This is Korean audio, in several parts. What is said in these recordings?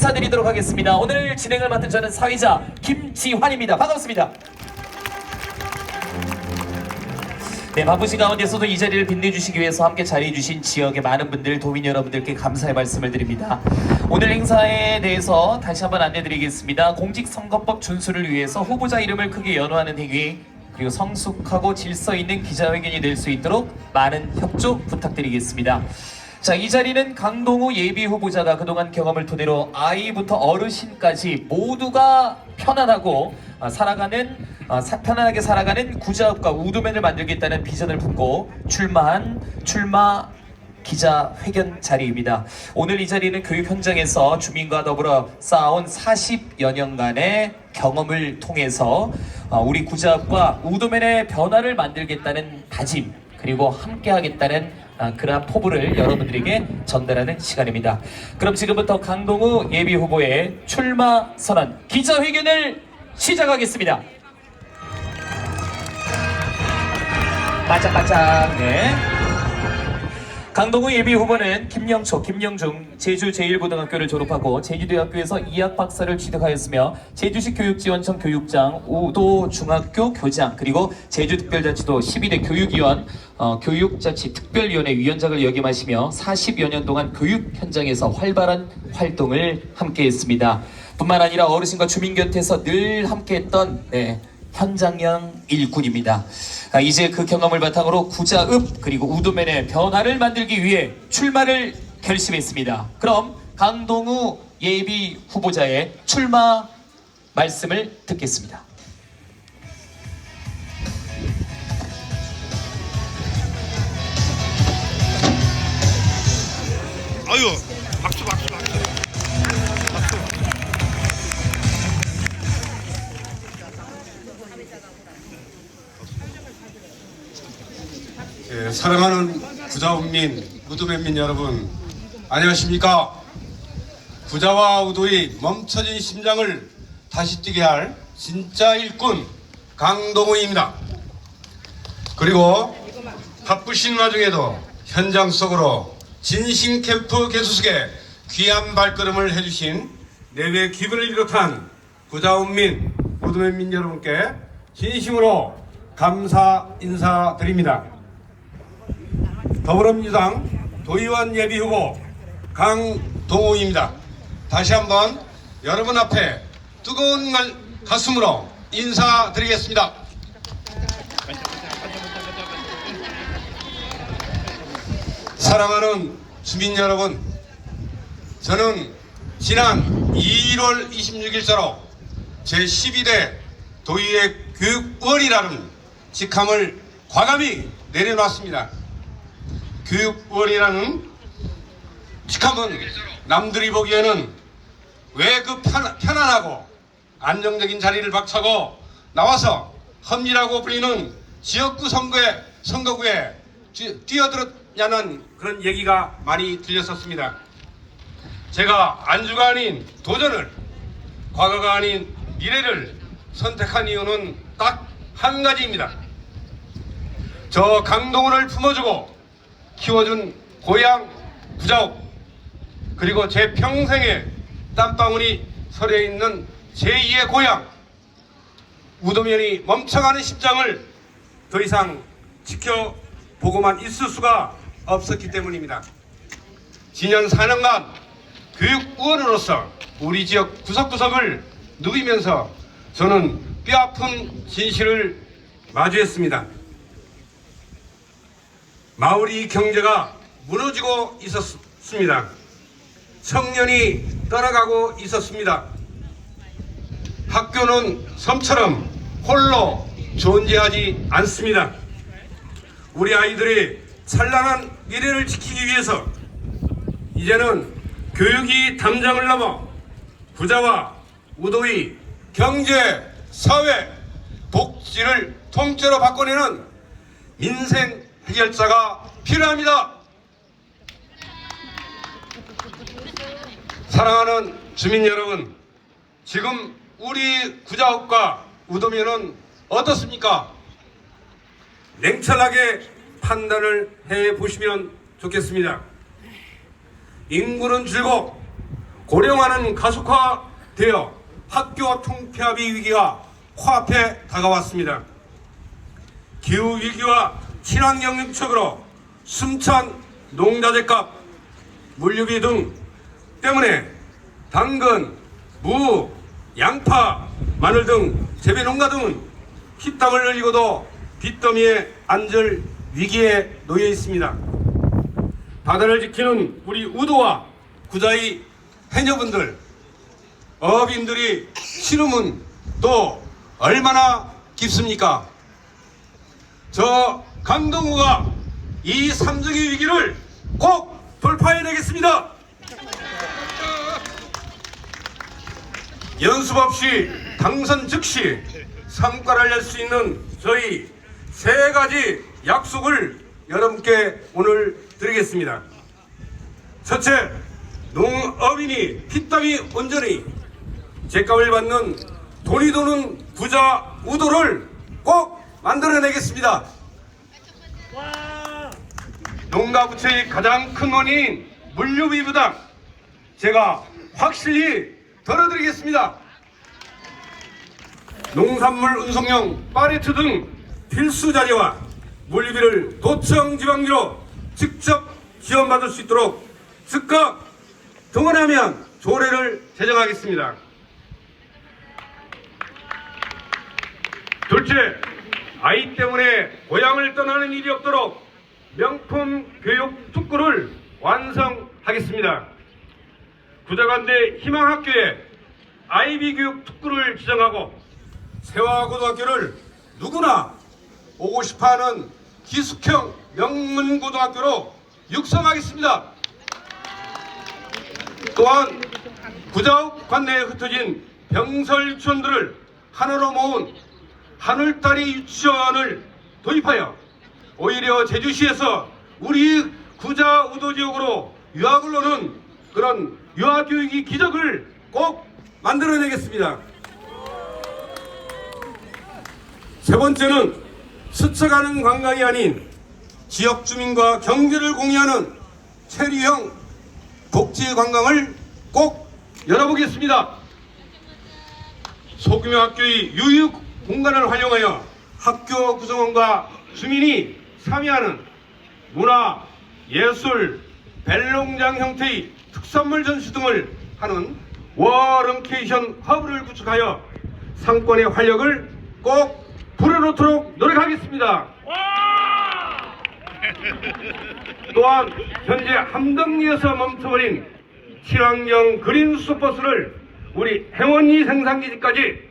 인사드리도록 하겠습니다. 오늘 진행을 맡은 저는 사회자 김지환입니다. 반갑습니다. 네, 바쁘신 가운데서도 이 자리를 빛내주시기 위해서 함께 자리해주신 지역의 많은 분들, 도민 여러분들께 감사의 말씀을 드립니다. 오늘 행사에 대해서 다시 한번 안내드리겠습니다. 공직선거법 준수를 위해서 후보자 이름을 크게 연호하는 행위, 그리고 성숙하고 질서 있는 기자회견이 될 수 있도록 많은 협조 부탁드리겠습니다. 자, 이 자리는 강동우 예비 후보자가 그동안 경험을 토대로 아이부터 어르신까지 모두가 편안하고 편안하게 살아가는 구자읍과 우두면을 만들겠다는 비전을 품고 출마 기자회견 자리입니다. 오늘 이 자리는 교육 현장에서 주민과 더불어 쌓아온 40여 년간의 경험을 통해서 우리 구자읍과 우두면의 변화를 만들겠다는 다짐, 그리고 함께 하겠다는 그러한 포부를 여러분들에게 전달하는 시간입니다. 그럼 지금부터 강동우 예비 후보의 출마 선언 기자회견을 시작하겠습니다. 반짝반짝. 네. 강동우 예비 후보는 김영중 제주 제1고등학교를 졸업하고 제주대학교에서 이학 박사를 취득하였으며 제주시 교육지원청 교육장, 우도 중학교 교장, 그리고 제주특별자치도 12대 교육위원, 교육자치특별위원회 위원장을 역임하시며 40여 년 동안 교육 현장에서 활발한 활동을 함께했습니다. 뿐만 아니라 어르신과 주민 곁에서 늘 함께했던 현장형 일꾼입니다. 이제 그 경험을 바탕으로 구자읍 그리고 우두면의 변화를 만들기 위해 출마를 결심했습니다. 그럼 강동우 예비 후보자의 출마 말씀을 듣겠습니다. 아유, 박수. 예, 사랑하는 구자읍민, 우두면민 여러분, 안녕하십니까? 구자와 우도의 멈춰진 심장을 다시 뛰게 할 진짜 일꾼 강동우입니다. 그리고 바쁘신 와중에도 현장 속으로 진심 캠프 개수식에 귀한 발걸음을 해주신 내외 기분을 비롯한 구자읍민, 우두면민 여러분께 진심으로 감사 인사드립니다. 더불어민주당 도의원 예비후보 강동우입니다. 다시 한번 여러분 앞에 뜨거운 가슴으로 인사드리겠습니다. 사랑하는 주민 여러분, 저는 지난 2월 26일자로 제12대 도의회 교육원이라는 직함을 과감히 내려놨습니다. 교육원이라는 직함은 남들이 보기에는 왜 그 편안하고 안정적인 자리를 박차고 나와서 험리라고 불리는 지역구 선거구에 뛰어들었냐는 그런 얘기가 많이 들렸었습니다. 제가 안주가 아닌 도전을, 과거가 아닌 미래를 선택한 이유는 딱 한 가지입니다. 저 강동우를 품어주고 키워준 고향 구자읍, 그리고 제 평생의 땀방울이 서려 있는 제2의 고향 우두면이 멈춰가는 심장을 더 이상 지켜보고만 있을 수가 없었기 때문입니다. 지난 4년간 교육의원으로서 우리 지역 구석구석을 누비면서 저는 뼈아픈 진실을 마주했습니다. 마을이 경제가 무너지고 있었습니다. 청년이 떠나가고 있었습니다. 학교는 섬처럼 홀로 존재하지 않습니다. 우리 아이들의 찬란한 미래를 지키기 위해서 이제는 교육이 담장을 넘어 구자와 우도의 경제, 사회, 복지를 통째로 바꿔내는 민생 해결자가 필요합니다. 사랑하는 주민 여러분, 지금 우리 구자읍과 우두면은 어떻습니까? 냉철하게 판단을 해보시면 좋겠습니다. 인구는 줄고 고령화는 가속화되어 학교 통폐합의 위기가 코앞에 다가왔습니다. 기후위기와 친환경 정책으로 숨찬 농자재값, 물류비 등 때문에 당근, 무, 양파, 마늘 등 재배농가 등은 피땀을 흘리고도 빚더미에 앉을 위기에 놓여 있습니다. 바다를 지키는 우리 우도와 구자의 해녀분들, 어업인들이 치름은 또 얼마나 깊습니까? 저 강동구가 이 삼중의 위기를 꼭 돌파해내겠습니다. 연습 없이 당선 즉시 성과를 낼 수 있는 저희 세 가지 약속을 여러분께 오늘 드리겠습니다. 첫째, 농업인이 피땀이 온전히 제값을 받는 돈이 도는 부자 우도를 꼭 만들어내겠습니다. 농가 부채의 가장 큰 원인인 물류비 부담, 제가 확실히 덜어드리겠습니다. 농산물 운송용 팔레트 등 필수 자재와 물류비를 도청 지방비로 직접 지원받을 수 있도록 즉각 등원하면 조례를 제정하겠습니다. 둘째, 아이 때문에 고향을 떠나는 일이 없도록 명품 교육 특구를 완성하겠습니다. 구자관대 희망학교에 아이비 교육 특구를 지정하고 세화고등학교를 누구나 오고 싶어하는 기숙형 명문고등학교로 육성하겠습니다. 또한 구자읍 관내에 흩어진 병설 유치원들을 하나로 모은 하늘다리 유치원을 도입하여 오히려 제주시에서 우리 구자 우도 지역으로 유학을 오는 그런 유아교육의 기적을 꼭 만들어내겠습니다. 세 번째는 스쳐가는 관광이 아닌 지역 주민과 경제를 공유하는 체류형 복지 관광을 꼭 열어보겠습니다. 소규모 학교의 유휴 공간을 활용하여 학교 구성원과 주민이 참여하는 문화, 예술, 벨농장 형태의 특산물 전시 등을 하는 워런케이션 허브를 구축하여 상권의 활력을 꼭 불어넣도록 노력하겠습니다. 또한 현재 함덕리에서 멈춰버린 친환경 그린 수소버스를 우리 행원리 생산기지까지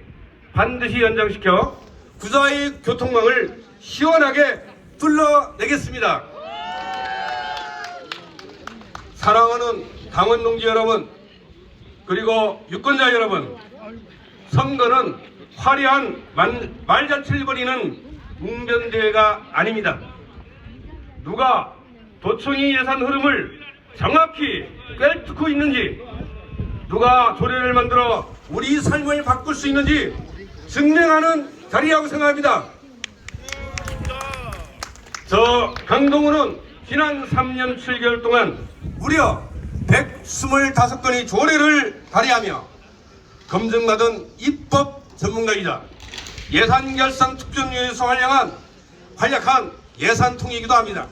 반드시 연장시켜 구자의 교통망을 시원하게 뚫어내겠습니다. 사랑하는 강원농지 여러분, 그리고 유권자 여러분, 선거는 화려한 말잔치를 벌이는 웅변대회가 아닙니다. 누가 도청이 예산 흐름을 정확히 꿰뚫고 있는지, 누가 조례를 만들어 우리 삶을 바꿀 수 있는지 증명하는 자리라고 생각합니다. 저 강동구는 지난 3년 7개월 동안 무려 125건의 조례를 발의하며 검증받은 입법 전문가이자 예산결산 특전위에서 활약한 예산통이기도 합니다.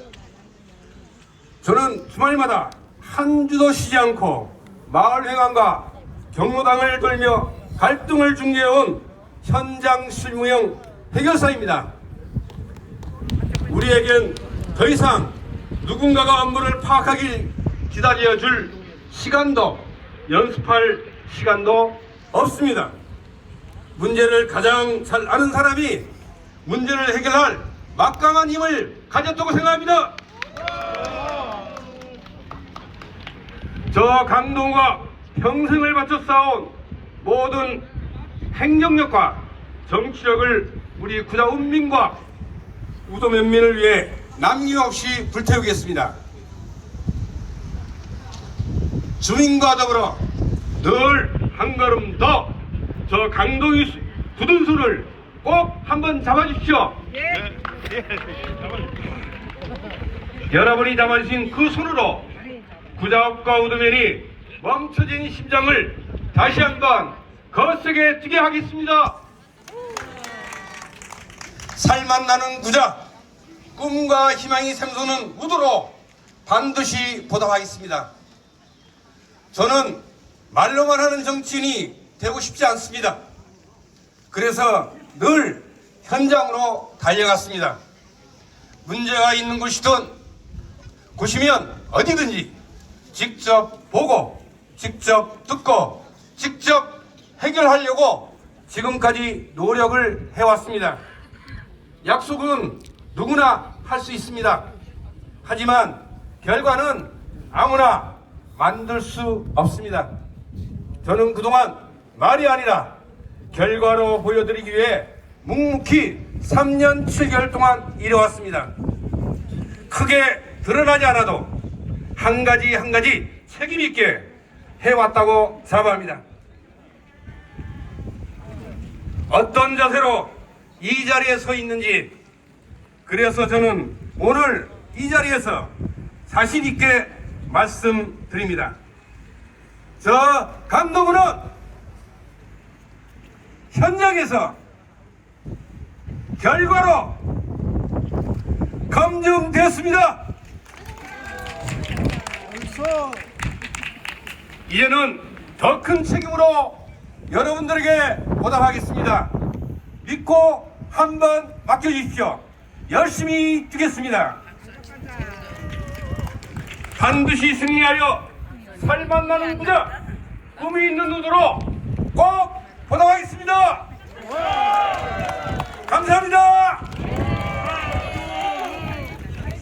저는 주말마다 한 주도 쉬지 않고 마을회관과 경로당을 돌며 갈등을 중재해온 현장 실무형 해결사입니다. 우리에겐 더 이상 누군가가 업무를 파악하길 기다려줄 시간도 연습할 시간도 없습니다. 문제를 가장 잘 아는 사람이 문제를 해결할 막강한 힘을 가졌다고 생각합니다. 저 강동구가 평생을 바쳐 쌓아온 모든 행정력과 정치력을 우리 구자 운민과 우도 면민을 위해 남김없이 불태우겠습니다. 주민과 더불어 늘 한 걸음 더 저 강동이 굳은 손을 꼭 한번 잡아주십시오. 여러분이 잡아주신 그 손으로 구자읍과 우도면이 멈춰진 심장을 다시 한번 거세게 뛰게 하겠습니다. 살만 나는 부자, 꿈과 희망이 샘솟는 무도로 반드시 보답하겠습니다. 저는 말로만 하는 정치인이 되고 싶지 않습니다. 그래서 늘 현장으로 달려갔습니다. 문제가 있는 곳이면 어디든지 직접 보고, 직접 듣고, 직접 해결하려고 지금까지 노력을 해왔습니다. 약속은 누구나 할 수 있습니다. 하지만 결과는 아무나 만들 수 없습니다. 저는 그동안 말이 아니라 결과로 보여드리기 위해 묵묵히 3년 7개월 동안 일해왔습니다. 크게 드러나지 않아도 한 가지 책임 있게 해왔다고 자부합니다. 어떤 자세로 이 자리에 서 있는지, 그래서 저는 오늘 이 자리에서 자신 있게 말씀드립니다. 저 강동구는 현장에서 결과로 검증됐습니다. 이제는 더 큰 책임으로 여러분들에게 보답하겠습니다. 믿고 한번 맡겨주십시오. 열심히 뛰겠습니다. 반드시 승리하여 살만 나는 부자, 꿈이 있는 눈으로 꼭 보답하겠습니다. 감사합니다.